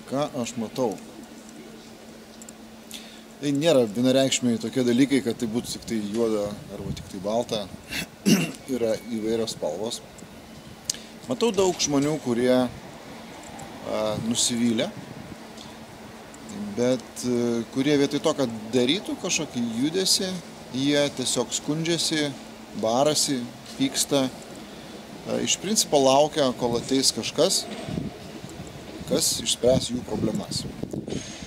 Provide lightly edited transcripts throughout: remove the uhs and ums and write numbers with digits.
ką aš matau. Tai nėra vienareikšmiai tokie dalykai, kad tai būtų tik tai juoda arba tik tai balta. Yra įvairios spalvos. Matau daug žmonių, kurie nusivylę, bet kurie vietoj to, kad darytų kažkokį judesį, jie tiesiog skundžiasi, barasi, pyksta. Iš principo laukia, kol ateis kažkas, kas išspręs jų problemas.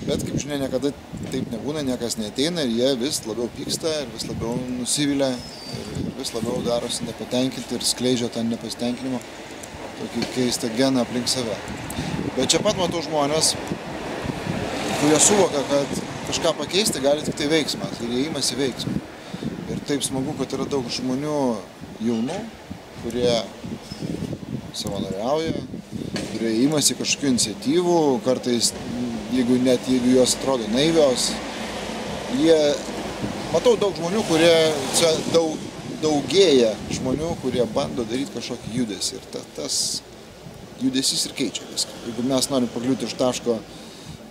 Bet, kaip žinia, niekada taip nebūna, niekas neateina ir jie vis labiau pyksta ir vis labiau nusivilia ir vis labiau darosi nepatenkinti ir skleidžia tą nepasitenkinimą, tokį keistą geną aplink save. Bet čia pat matau žmonės, kurie suvokia, kad kažką pakeisti gali tik tai veiksmas ir įėjimas į veiksmą. Ir taip smagu, kad yra daug žmonių jaunų, kurie savanoriauja, kurie įimasi kažkokių iniciatyvų, kartais, jeigu jos atrodo naivios. Matau daug žmonių, čia daugėja žmonių, kurie bando daryti kažkokį judesį. Ir tas judesys ir keičia viską. Jeigu mes norim pakliūti iš taško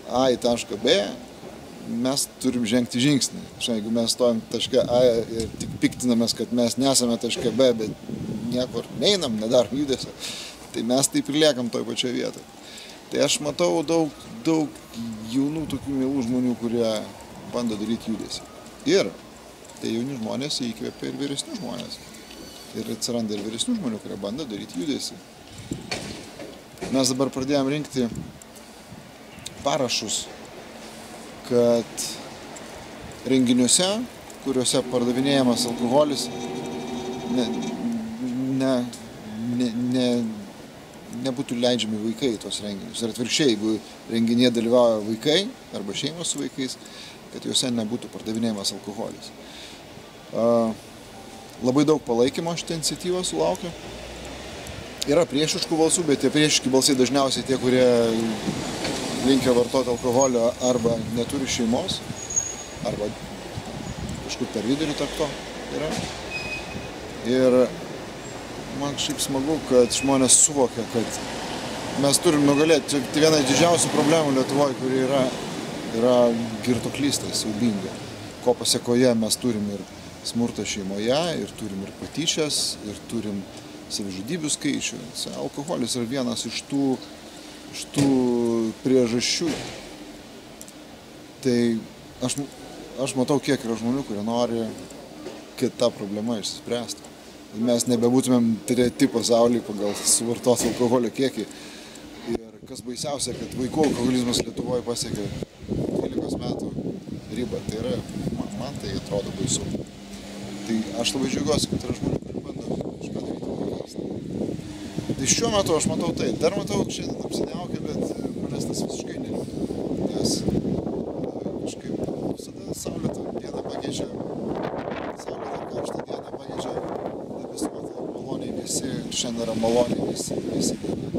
A į tašką B, mes turim žengti žingsnį. Jeigu mes stovim taške A ir tik piktinamės, kad mes nesame taške B, bet niekur neinam, nedarom judesio, tai mes taip ir liekam toj pačioje vietoje. Tai aš matau daug jaunų tokių mielų žmonių, kurie bando daryti judesį. Ir tai jauni žmonės įkvėpia ir vyresnių žmonės. Ir atsiranda ir vyresnių žmonių, kurie bando daryti judesį. Mes dabar pradėjom rinkti parašus, kad renginiuose, kuriuose pardavinėjamas alkoholis, nebūtų leidžiami vaikai į tos renginius. Ir atvirkščiai, jeigu renginyje dalyvauja vaikai arba šeimos su vaikais, kad juose nebūtų pardavinėjamas alkoholis. Labai daug palaikymo šitą iniciatyvą sulaukia. Yra priešiškų balsų, bet tie priešiški balsai dažniausiai tie, kurie linkia vartoti alkoholio arba neturi šeimos, arba kažkur per vidurį tarp to yra. Ir man šiaip smagu, kad žmonės suvokia, kad mes turim nugalėti. Tai viena didžiausių problemų Lietuvoje, kuri yra girtuoklystė siaubinga. Ko pasėkoje mes turim ir smurtą šeimoje, ir turim ir patyčias, ir turim savižudybių skaičių. Alkoholis yra vienas iš tų priežasčių. Tai aš matau, kiek yra žmonių, kurie nori, kad tą problemą išspręstų. Mes nebebūtumėm treti pasaulyje pagal suvartos alkoholio kiekį. Ir kas baisiausia, kad vaikų alkoholizmas Lietuvoje pasiekia 12 metų ribą. Tai yra, man tai atrodo baisu. Tai aš labai džiaugiuosi, kad yra žmonių, kurie bando kažką daryti pakeisti. Tai šiuo metu aš matau tai. Dar matau, šiandien apsiniaukia, bet manęs tas visiškai neliūdina. Nes kažkaip visada saulėtą dieną pakeičia, saulėtą karštą dieną pakeičia. Maloniai visi, šiandien yra maloniai visi diena.